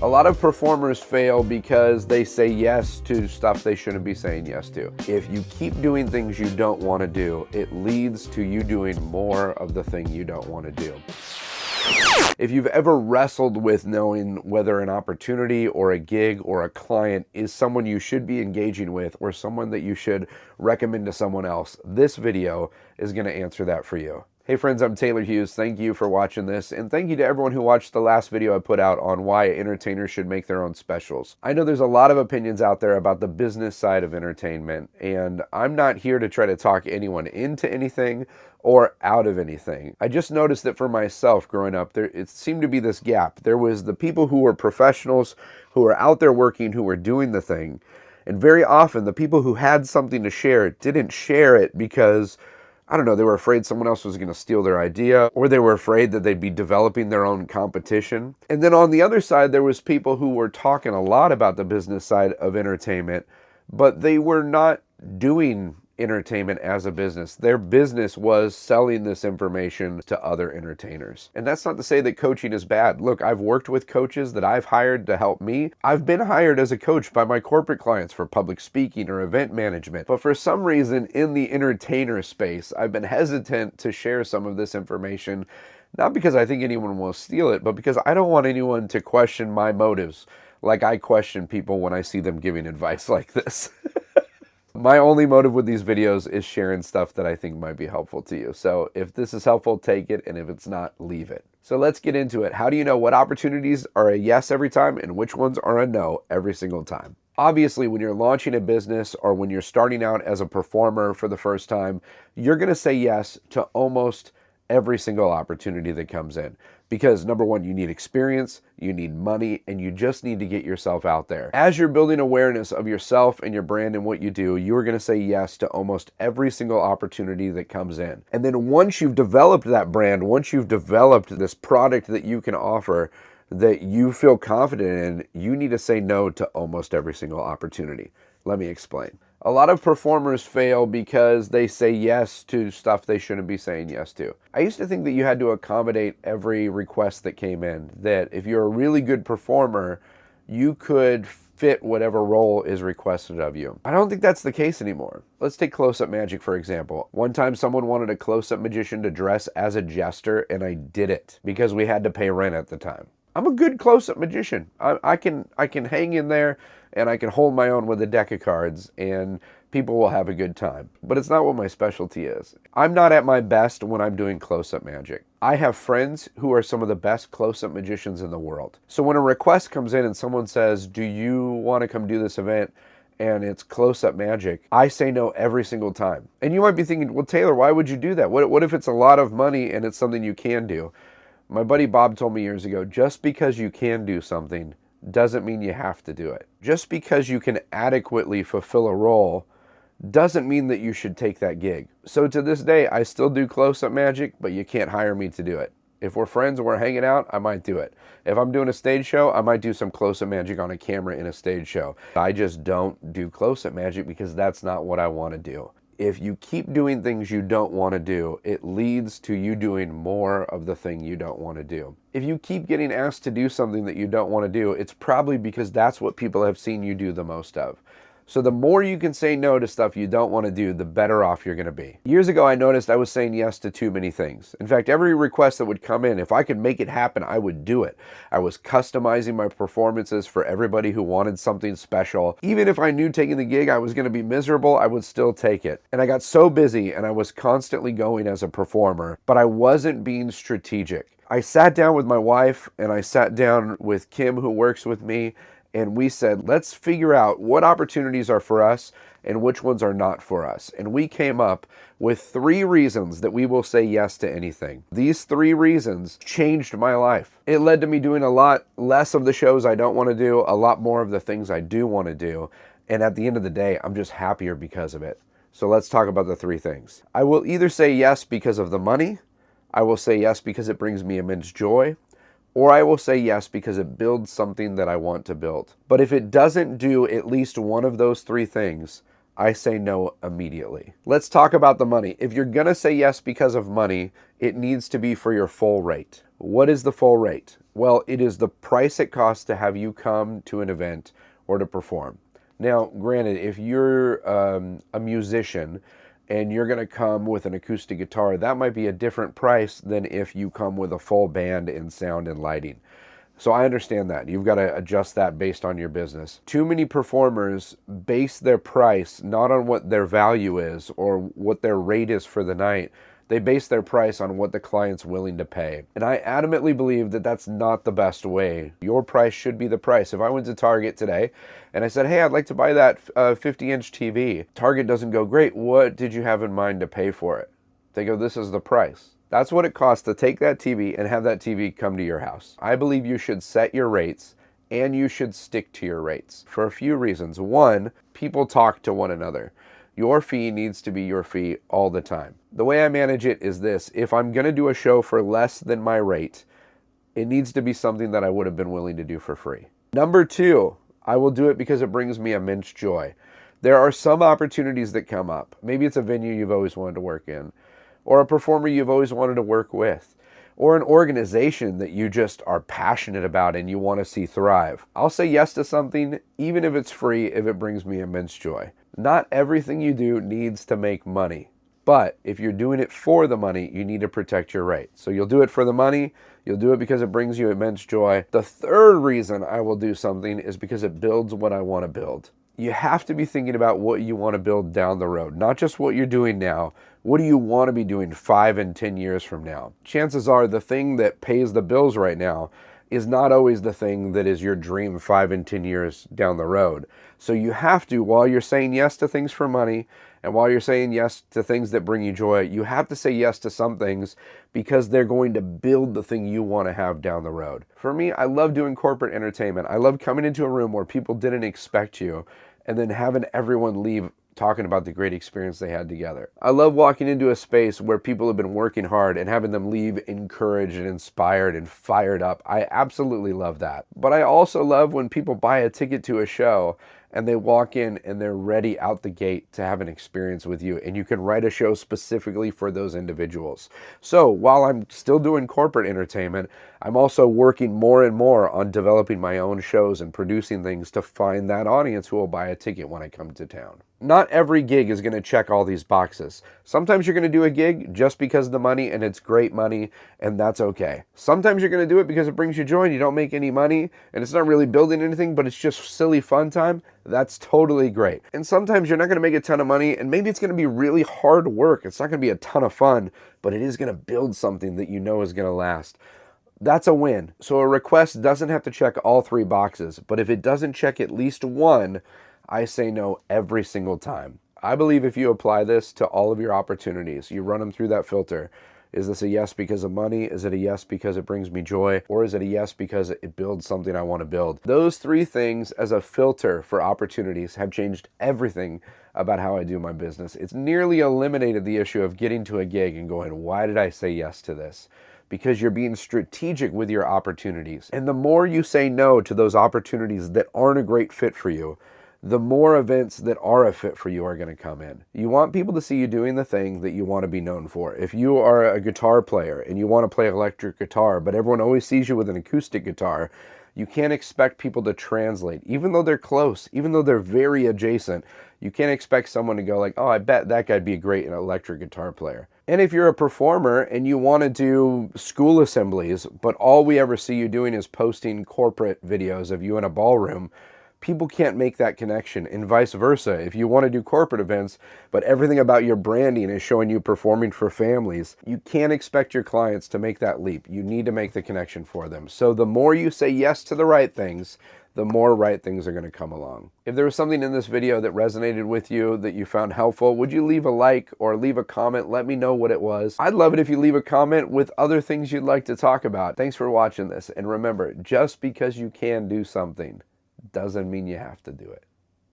A lot of performers fail because they say yes to stuff they shouldn't be saying yes to. If you keep doing things you don't want to do, it leads to you doing more of the thing you don't want to do. If you've ever wrestled with knowing whether an opportunity or a gig or a client is someone you should be engaging with or someone that you should recommend to someone else, this video is going to answer that for you. Hey friends, I'm Taylor Hughes. Thank you for watching this, and thank you to everyone who watched the last video I put out on why entertainers should make their own specials. I know there's a lot of opinions out there about the business side of entertainment, and I'm not here to try to talk anyone into anything or out of anything. I just noticed that for myself growing up, it seemed to be this gap. There was the people who were professionals, who were out there working, who were doing the thing, and very often the people who had something to share didn't share it because I don't know, they were afraid someone else was going to steal their idea, or they were afraid that they'd be developing their own competition. And then on the other side, there was people who were talking a lot about the business side of entertainment, but they were not doing entertainment as a business. Their business was selling this information to other entertainers. And that's not to say that coaching is bad. Look, I've worked with coaches that I've hired to help me. I've been hired as a coach by my corporate clients for public speaking or event management. But for some reason in the entertainer space, I've been hesitant to share some of this information, not because I think anyone will steal it, but because I don't want anyone to question my motives like I question people when I see them giving advice like this. My only motive with these videos is sharing stuff that I think might be helpful to you. So if this is helpful, take it, and if it's not, leave it. So let's get into it. How do you know what opportunities are a yes every time and which ones are a no every single time? Obviously, when you're launching a business or when you're starting out as a performer for the first time, you're going to say yes to almost every single opportunity that comes in. Because number one, you need experience, you need money, and you just need to get yourself out there. As you're building awareness of yourself and your brand and what you do, you're going to say yes to almost every single opportunity that comes in. And then once you've developed that brand, once you've developed this product that you can offer that you feel confident in, you need to say no to almost every single opportunity. Let me explain. A lot of performers fail because they say yes to stuff they shouldn't be saying yes to. I used to think that you had to accommodate every request that came in, that if you're a really good performer, you could fit whatever role is requested of you. I don't think that's the case anymore. Let's take close-up magic, for example. One time someone wanted a close-up magician to dress as a jester, and I did it because we had to pay rent at the time. I'm a good close-up magician. I can hang in there and I can hold my own with a deck of cards and people will have a good time. But it's not what my specialty is. I'm not at my best when I'm doing close-up magic. I have friends who are some of the best close-up magicians in the world. So when a request comes in and someone says, do you want to come do this event? And it's close-up magic, I say no every single time. And you might be thinking, well, Taylor, why would you do that? What if it's a lot of money and it's something you can do? My buddy Bob told me years ago, just because you can do something doesn't mean you have to do it. Just because you can adequately fulfill a role doesn't mean that you should take that gig. So to this day, I still do close-up magic, but you can't hire me to do it. If we're friends and we're hanging out, I might do it. If I'm doing a stage show, I might do some close-up magic on a camera in a stage show. I just don't do close-up magic because that's not what I want to do. If you keep doing things you don't want to do, it leads to you doing more of the thing you don't want to do. If you keep getting asked to do something that you don't want to do, it's probably because that's what people have seen you do the most of. So the more you can say no to stuff you don't want to do, the better off you're going to be. Years ago, I noticed I was saying yes to too many things. In fact, every request that would come in, if I could make it happen, I would do it. I was customizing my performances for everybody who wanted something special. Even if I knew taking the gig I was going to be miserable, I would still take it. And I got so busy and I was constantly going as a performer, but I wasn't being strategic. I sat down with my wife and I sat down with Kim, who works with me, and we said, let's figure out what opportunities are for us and which ones are not for us. And we came up with 3 reasons that we will say yes to anything. These 3 reasons changed my life. It led to me doing a lot less of the shows I don't want to do, a lot more of the things I do want to do. And at the end of the day, I'm just happier because of it. So let's talk about the 3 things. I will either say yes because of the money, I will say yes because it brings me immense joy, or I will say yes because it builds something that I want to build. But if it doesn't do at least one of those 3 things, I say no immediately. Let's talk about the money. If you're gonna say yes because of money, it needs to be for your full rate. What is the full rate? Well, it is the price it costs to have you come to an event or to perform. Now, granted, if you're a musician and you're going to come with an acoustic guitar, that might be a different price than if you come with a full band and sound and lighting. So I understand that. You've got to adjust that based on your business. Too many performers base their price not on what their value is or what their rate is for the night. They base their price on what the client's willing to pay. And I adamantly believe that that's not the best way. Your price should be the price. If I went to Target today and I said, hey, I'd like to buy that 50-inch TV, Target doesn't go, great, what did you have in mind to pay for it? They go, this is the price. That's what it costs to take that TV and have that TV come to your house. I believe you should set your rates and you should stick to your rates for a few reasons. One, people talk to one another. Your fee needs to be your fee all the time. The way I manage it is this: if I'm going to do a show for less than my rate, it needs to be something that I would have been willing to do for free. Number two, I will do it because it brings me immense joy. There are some opportunities that come up. Maybe it's a venue you've always wanted to work in, or a performer you've always wanted to work with, or an organization that you just are passionate about and you want to see thrive. I'll say yes to something, even if it's free, if it brings me immense joy. Not everything you do needs to make money, but if you're doing it for the money, you need to protect your rate. So you'll do it for the money, you'll do it because it brings you immense joy. The third reason I will do something is because it builds what I want to build. You have to be thinking about what you want to build down the road, not just what you're doing now. What do you want to be doing 5 and 10 years from now? Chances are the thing that pays the bills right now is not always the thing that is your dream 5 and 10 years down the road. So you have to, while you're saying yes to things for money, and while you're saying yes to things that bring you joy, you have to say yes to some things because they're going to build the thing you want to have down the road. For me, I love doing corporate entertainment. I love coming into a room where people didn't expect you and then having everyone leave talking about the great experience they had together. I love walking into a space where people have been working hard and having them leave encouraged and inspired and fired up. I absolutely love that. But I also love when people buy a ticket to a show and they walk in and they're ready out the gate to have an experience with you, and you can write a show specifically for those individuals. So while I'm still doing corporate entertainment, I'm also working more and more on developing my own shows and producing things to find that audience who will buy a ticket when I come to town. Not every gig is going to check all these boxes. Sometimes you're going to do a gig just because of the money, and it's great money, and that's okay. Sometimes you're going to do it because it brings you joy and you don't make any money, and it's not really building anything, but it's just silly fun time. That's totally great. And sometimes you're not going to make a ton of money, and maybe it's going to be really hard work. It's not going to be a ton of fun, but it is going to build something that you know is going to last. That's a win. So a request doesn't have to check all 3 boxes, but if it doesn't check at least one, I say no every single time. I believe if you apply this to all of your opportunities, you run them through that filter. Is this a yes because of money? Is it a yes because it brings me joy? Or is it a yes because it builds something I want to build? Those 3 things as a filter for opportunities have changed everything about how I do my business. It's nearly eliminated the issue of getting to a gig and going, why did I say yes to this? Because you're being strategic with your opportunities. And the more you say no to those opportunities that aren't a great fit for you, the more events that are a fit for you are going to come in. You want people to see you doing the thing that you want to be known for. If you are a guitar player and you want to play electric guitar, but everyone always sees you with an acoustic guitar, you can't expect people to translate. Even though they're close, even though they're very adjacent, you can't expect someone to go like, oh, I bet that guy'd be great an electric guitar player. And if you're a performer and you want to do school assemblies, but all we ever see you doing is posting corporate videos of you in a ballroom, people can't make that connection, and vice versa. If you want to do corporate events, but everything about your branding is showing you performing for families, you can't expect your clients to make that leap. You need to make the connection for them. So the more you say yes to the right things, the more right things are going to come along. If there was something in this video that resonated with you, that you found helpful, would you leave a like or leave a comment? Let me know what it was. I'd love it if you leave a comment with other things you'd like to talk about. Thanks for watching this. And remember, just because you can do something doesn't mean you have to do it.